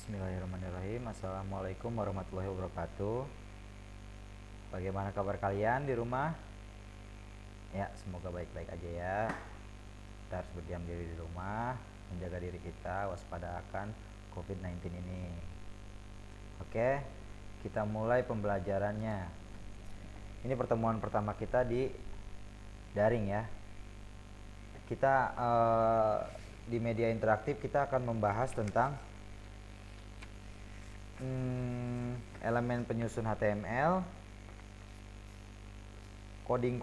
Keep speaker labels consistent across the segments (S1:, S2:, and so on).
S1: Bismillahirrahmanirrahim. Assalamualaikum warahmatullahi wabarakatuh. Bagaimana kabar kalian di rumah? Ya, semoga baik-baik aja ya. Kita harus berdiam diri di rumah, menjaga diri kita, waspada akan COVID-19 ini. Oke, kita mulai pembelajarannya. Ini pertemuan pertama kita di daring ya. Kita di media interaktif kita akan membahas tentang elemen penyusun HTML, coding,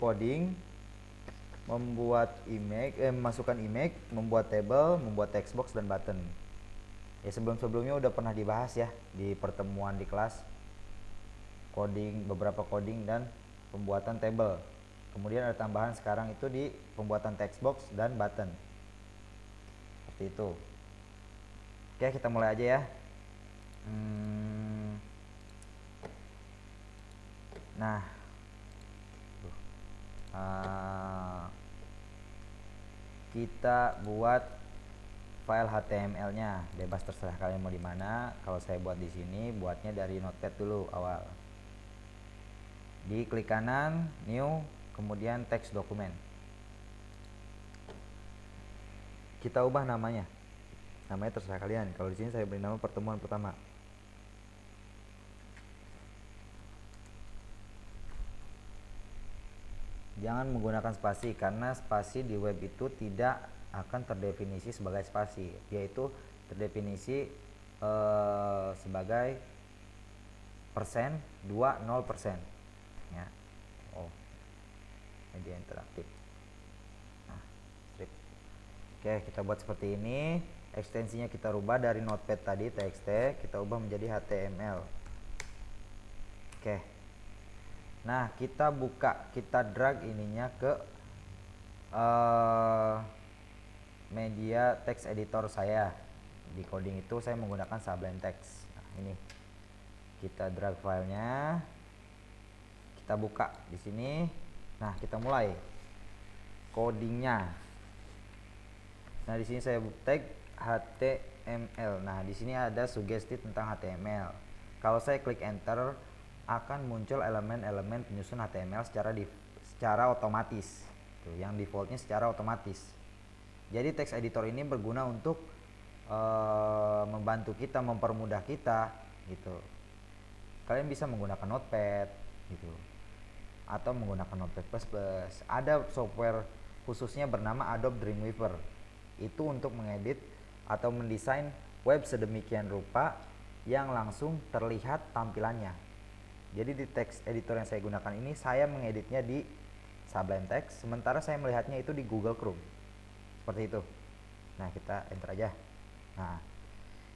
S1: membuat image, memasukkan image, membuat table, membuat text box dan button. Ya sebelumnya udah pernah dibahas ya di pertemuan di kelas, coding, beberapa coding dan pembuatan table. Kemudian ada tambahan sekarang itu di pembuatan text box dan button. Seperti itu. Oke, kita mulai aja ya. Nah, kita buat file HTML-nya, bebas terserah kalian mau di mana. Kalau saya buat di sini, buatnya dari Notepad dulu awal. Di klik kanan, new, kemudian text dokumen. Kita ubah namanya. Namanya terserah kalian. Kalau di sini saya beri nama pertemuan pertama. Jangan menggunakan spasi karena spasi di web itu tidak akan terdefinisi sebagai spasi, yaitu terdefinisi sebagai persen 20% ya. Media interaktif. Nah, strip. Oke, kita buat seperti ini. Ekstensinya kita rubah dari Notepad tadi txt, kita ubah menjadi HTML. Oke. Nah, kita buka, kita drag ininya ke media text editor saya. Di coding itu saya menggunakan Sublime Text. Nah, ini kita drag filenya, kita buka di sini. Nah, kita mulai codingnya. Nah, di sini saya tag HTML. Nah, di sini ada sugesti tentang HTML. Kalau saya klik enter, akan muncul elemen-elemen penyusun HTML secara otomatis. Tuh, yang defaultnya secara otomatis. Jadi text editor ini berguna untuk membantu kita, mempermudah kita gitu. Kalian bisa menggunakan Notepad gitu, atau menggunakan Notepad++. Ada software khususnya bernama Adobe Dreamweaver. Itu untuk mengedit atau mendesain web sedemikian rupa yang langsung terlihat tampilannya. Jadi di text editor yang saya gunakan ini, saya mengeditnya di Sublime Text, sementara saya melihatnya itu di Google Chrome. Seperti itu. Nah, kita enter aja. Nah,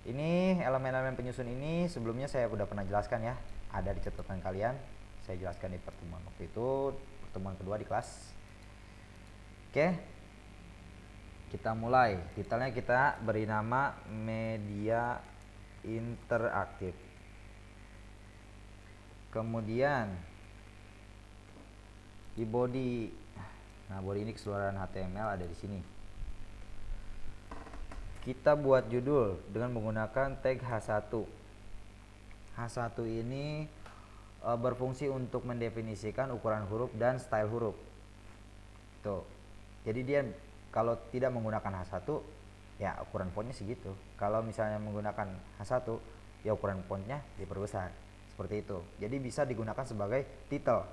S1: ini elemen-elemen penyusun ini sebelumnya saya udah pernah jelaskan ya. Ada di catatan kalian. Saya jelaskan di pertemuan waktu itu, pertemuan kedua di kelas. Oke. Kita mulai. Detailnya kita beri nama media interaktif. Kemudian di body, nah body ini keseluruhan HTML ada di sini. Kita buat judul dengan menggunakan tag H1. H1 ini berfungsi untuk mendefinisikan ukuran huruf dan style huruf. Tuh. Jadi dia kalau tidak menggunakan H1, ya ukuran fontnya segitu. Kalau misalnya menggunakan H1, ya ukuran fontnya diperbesar. Seperti itu. Jadi bisa digunakan sebagai title,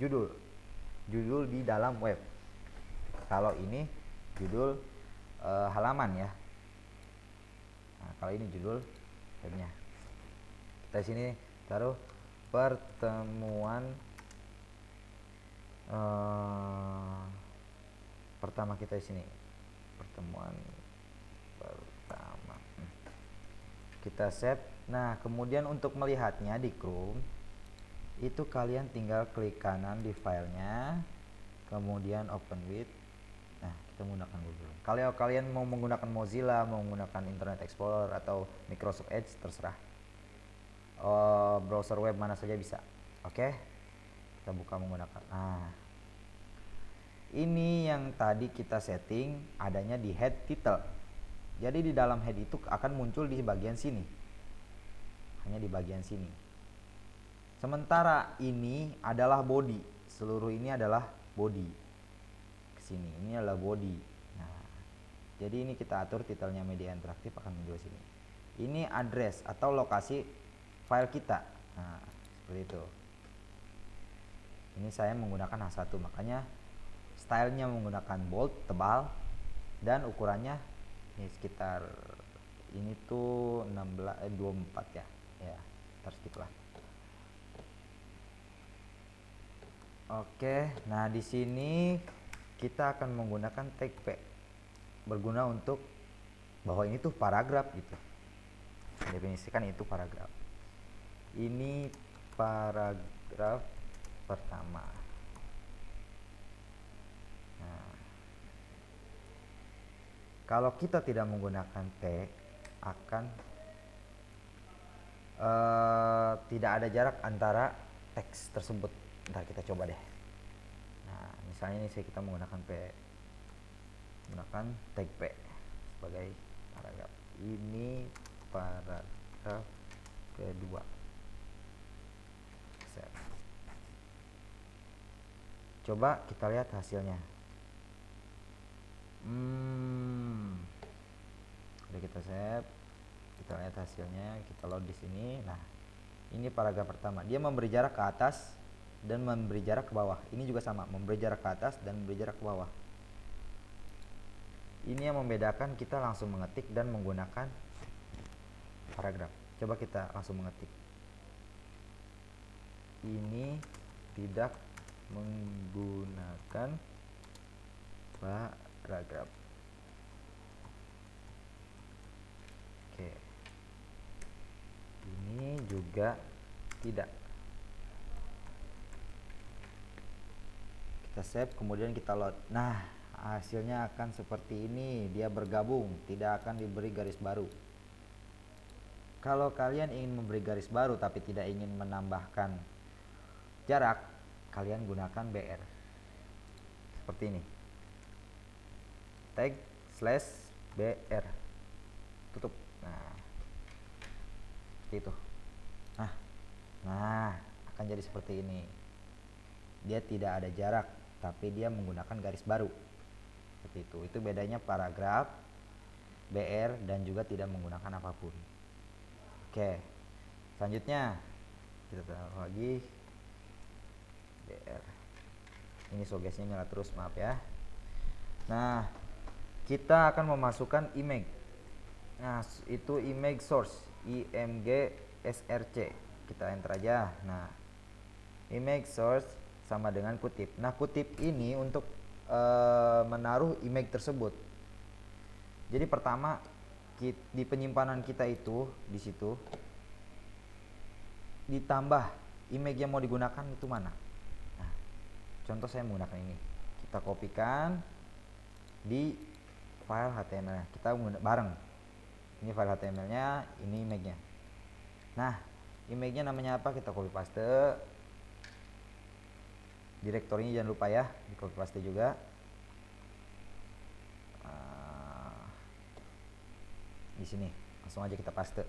S1: judul di dalam web. Kalau ini judul halaman ya. Nah, kalau ini judul webnya. Kita sini taruh pertemuan pertama kita di sini. Pertemuan pertama. Kita save. Nah, kemudian untuk melihatnya di Chrome itu kalian tinggal klik kanan di filenya, kemudian open with. Nah, kita menggunakan Google. Kalau kalian mau menggunakan Mozilla, mau menggunakan Internet Explorer atau Microsoft Edge, terserah. Browser web mana saja bisa. Oke, kita buka menggunakan. Nah, ini yang tadi kita setting adanya di head title. Jadi di dalam head itu akan muncul di bagian sini. hanya di bagian sini. Sementara ini adalah body, seluruh ini adalah body. Kesini, ini adalah body. Nah, jadi ini kita atur titelnya media interaktif akan muncul sini. Ini address atau lokasi file kita. Nah, seperti itu. Ini saya menggunakan H1, makanya stylenya menggunakan bold, tebal, dan ukurannya ini sekitar ini tuh 24 ya. Ya, terus gitulah. Oke, nah di sini kita akan menggunakan tag P, berguna untuk bahwa ini tuh paragraf gitu. Definisikan itu paragraf. Ini paragraf pertama. Nah, kalau kita tidak menggunakan tag, akan tidak ada jarak antara teks tersebut. Ntar kita coba deh. Nah, misalnya ini kita menggunakan tag P sebagai paragraf. Ini paragraf kedua. Set. Coba kita lihat hasilnya. Udah kita save. Kita lihat hasilnya, kita load di sini. Nah, ini paragraf pertama. Dia memberi jarak ke atas dan memberi jarak ke bawah. Ini juga sama, memberi jarak ke atas dan memberi jarak ke bawah. Ini yang membedakan kita langsung mengetik dan menggunakan paragraf. Coba kita langsung mengetik. Ini tidak menggunakan paragraf. Oke. Ini juga tidak. Kita save, kemudian kita load. Nah, hasilnya akan seperti ini. Dia bergabung, tidak akan diberi garis baru. Kalau kalian ingin memberi garis baru tapi tidak ingin menambahkan jarak, kalian gunakan BR seperti ini, tag /BR, tutup. Nah, seperti itu. Nah, akan jadi seperti ini. Dia tidak ada jarak, tapi dia menggunakan garis baru. Seperti itu. Itu bedanya paragraf, BR, dan juga tidak menggunakan apapun. Oke. Selanjutnya kita taruh lagi BR. Ini sogesnya nyala terus, maaf ya. Nah, kita akan memasukkan image. Nah, itu image source, img src. Kita enter aja. Nah, image source sama dengan kutip. Nah, kutip ini untuk menaruh image tersebut. Jadi pertama di penyimpanan kita itu di situ ditambah image yang mau digunakan itu mana. Nah, contoh saya menggunakan ini. Kita kopikan di file HTML. Kita bareng. Ini file HTML-nya, ini image-nya. Nah, image-nya namanya apa? Kita copy paste. Direktorinya jangan lupa ya, di copy paste juga. Di sini langsung aja kita paste.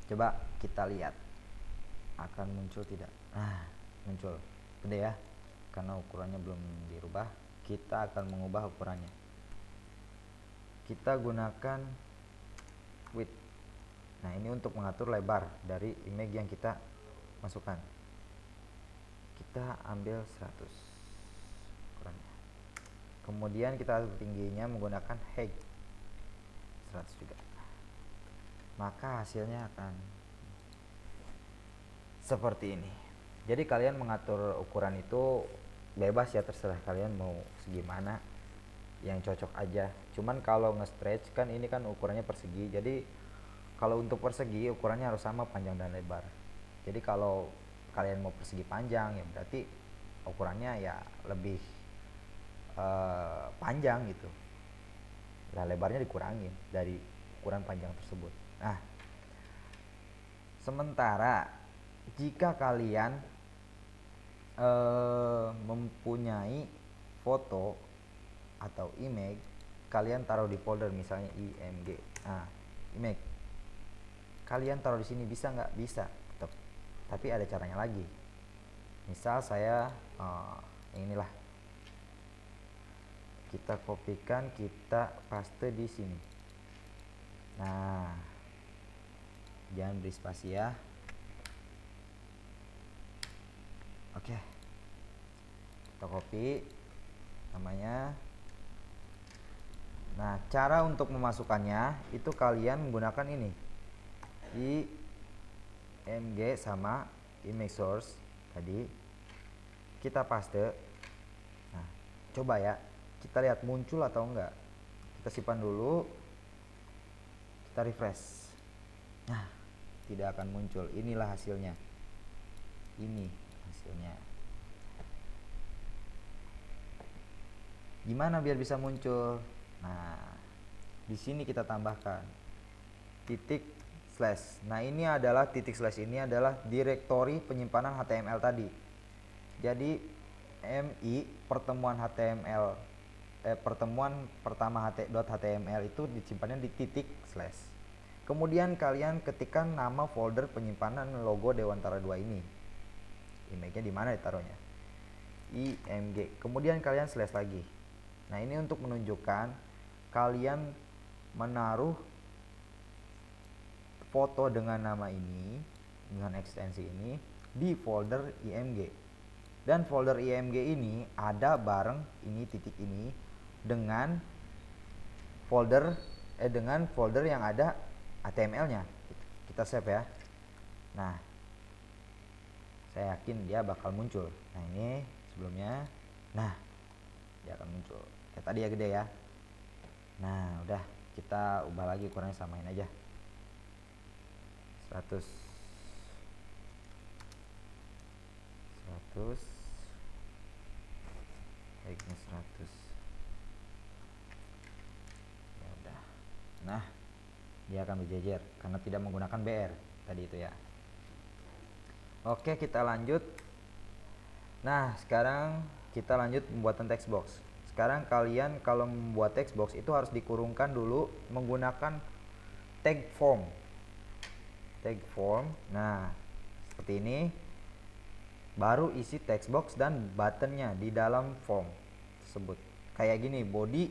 S1: Coba kita lihat akan muncul tidak. Nah, muncul gede ya, karena ukurannya belum dirubah. Kita akan mengubah ukurannya. Kita gunakan width. Nah, ini untuk mengatur lebar dari image yang kita masukkan. Kita ambil 100 ukurannya. Kemudian kita atur tingginya menggunakan height 100 juga. Maka hasilnya akan seperti ini. Jadi kalian mengatur ukuran itu bebas ya, terserah kalian mau segimana, yang cocok aja. Cuman kalau nge-stretch kan ini kan ukurannya persegi. Jadi kalau untuk persegi ukurannya harus sama panjang dan lebar. Jadi kalau kalian mau persegi panjang ya berarti ukurannya ya lebih panjang gitu. Nah, lebarnya dikurangin dari ukuran panjang tersebut. Nah, sementara jika kalian mempunyai foto atau image, kalian taruh di folder misalnya img. Nah, image. kalian taruh di sini bisa nggak? Bisa tetap, tapi ada caranya lagi. Misal saya inilah, kita kopikan, kita paste di sini. Nah, jangan beri spasi ya. Oke, kita copy namanya. Nah, cara untuk memasukkannya itu kalian menggunakan ini, img sama image source tadi kita paste. Nah, coba ya, kita lihat muncul atau enggak. Kita simpan dulu, kita refresh. Nah, tidak akan muncul. Inilah hasilnya. Ini hasilnya. Gimana biar bisa muncul? Nah, di sini kita tambahkan titik slash. Nah, ini adalah titik slash, ini adalah direktori penyimpanan HTML tadi. Jadi mi pertemuan HTML pertemuan pertama .html itu disimpannya di titik slash. Kemudian kalian ketikkan nama folder penyimpanan logo Dewantara 2 ini. Image-nya di mana ditaruhnya? img. Kemudian kalian slash lagi. Nah, ini untuk menunjukkan kalian menaruh foto dengan nama ini, dengan ekstensi ini di folder img. Dan folder img ini ada bareng ini titik ini dengan folder yang ada HTML-nya. Kita save ya. Nah, saya yakin dia bakal muncul. Nah, ini sebelumnya. Nah, dia akan muncul kayak tadi ya, gede ya. Nah, udah, kita ubah lagi ukurannya, samain aja 100 baiknya 100 ya udah. Nah, dia akan berjejer karena tidak menggunakan BR tadi itu ya. Oke, kita lanjut. Nah, sekarang kita lanjut pembuatan text box. Sekarang kalian kalau membuat text box itu harus dikurungkan dulu menggunakan tag form. Nah, seperti ini. Baru isi text box dan buttonnya di dalam form tersebut. Kayak gini, body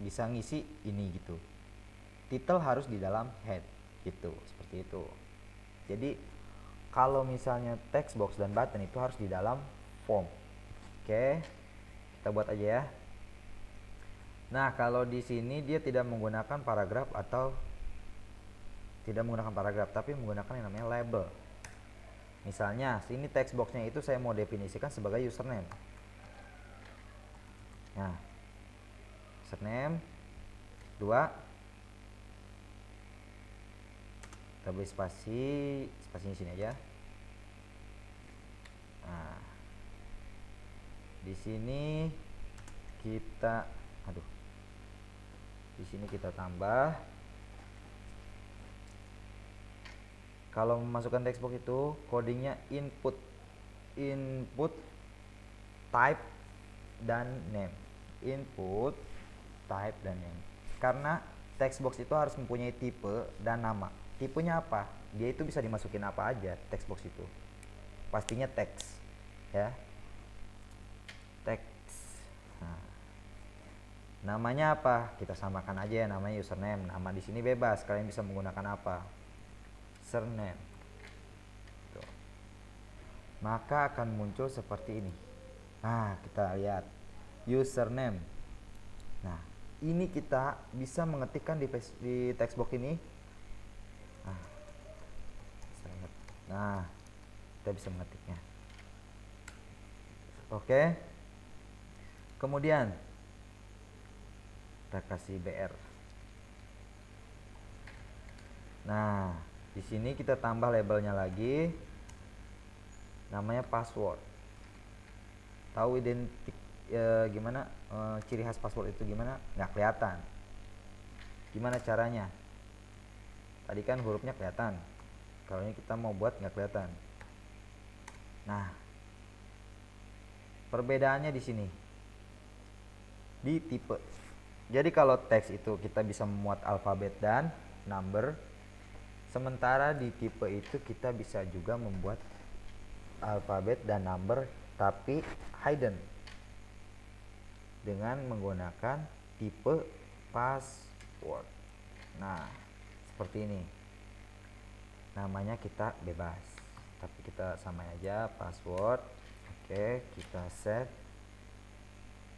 S1: bisa ngisi ini gitu. Title harus di dalam head gitu, seperti itu. Jadi kalau misalnya text box dan button itu harus di dalam form. Oke, kita buat aja ya. Nah, kalau di sini dia tidak menggunakan paragraf atau tidak menggunakan paragraf, tapi menggunakan yang namanya label. Misalnya, sini text boxnya itu saya mau definisikan sebagai username. Nah, username 2, kita beri spasinya sini aja. Nah, di sini kita tambah. Kalau memasukkan text box itu codingnya input type dan name. Input type dan name. Karena text box itu harus mempunyai tipe dan nama. Tipenya apa? Dia itu bisa dimasukin apa aja text box itu. Pastinya teks ya. Teks. Nah, namanya apa? Kita samakan aja ya, namanya username. Nama di sini bebas, kalian bisa menggunakan apa? Username. Tuh. Maka akan muncul seperti ini. Nah, kita lihat username. Nah, ini kita bisa mengetikkan di text box ini. Nah, kita bisa mengetiknya. Oke. Kemudian kita kasih BR. Nah, di sini kita tambah labelnya lagi. Namanya password. Tahu identik gimana ciri khas password itu gimana? Nggak kelihatan. Gimana caranya? Tadi kan hurufnya kelihatan. Kalau ini kita mau buat nggak kelihatan. Nah, perbedaannya di sini di tipe. Jadi kalau teks itu kita bisa memuat alfabet dan number. Sementara di tipe itu kita bisa juga membuat alfabet dan number tapi hidden dengan menggunakan tipe password. Nah, seperti ini. Namanya kita bebas, tapi kita samain aja password. Oke, kita set,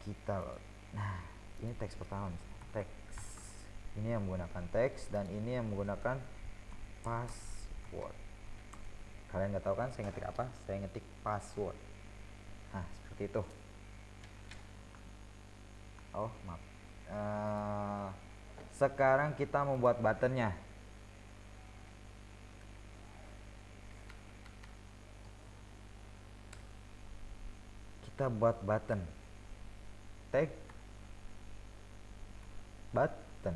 S1: kita load. Nah, ini teks pertama, teks. Ini yang menggunakan teks dan ini yang menggunakan password. Kalian nggak tahu kan saya ngetik apa? Saya ngetik password. Nah, seperti itu. Oh, maaf. Sekarang kita membuat buttonnya. Kita buat button. Tag button.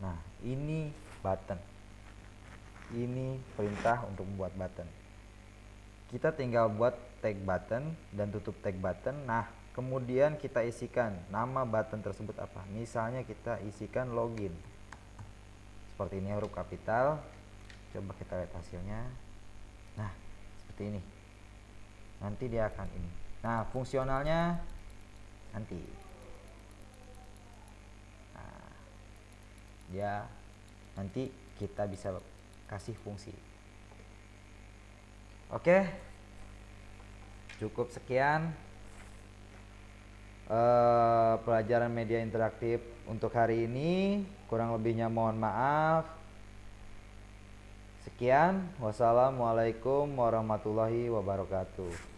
S1: Nah, ini button. Ini perintah untuk membuat button. Kita tinggal buat tag button dan tutup tag button. Nah, kemudian kita isikan nama button tersebut apa. Misalnya kita isikan login. Seperti ini, huruf kapital. Coba kita lihat hasilnya. Nah, seperti ini. Nanti dia akan ini. Nah, fungsionalnya nanti. Nah, dia nanti kita bisa kasih fungsi. Oke, cukup sekian pelajaran media interaktif untuk hari ini. Kurang lebihnya mohon maaf. Sekian, wassalamualaikum warahmatullahi wabarakatuh.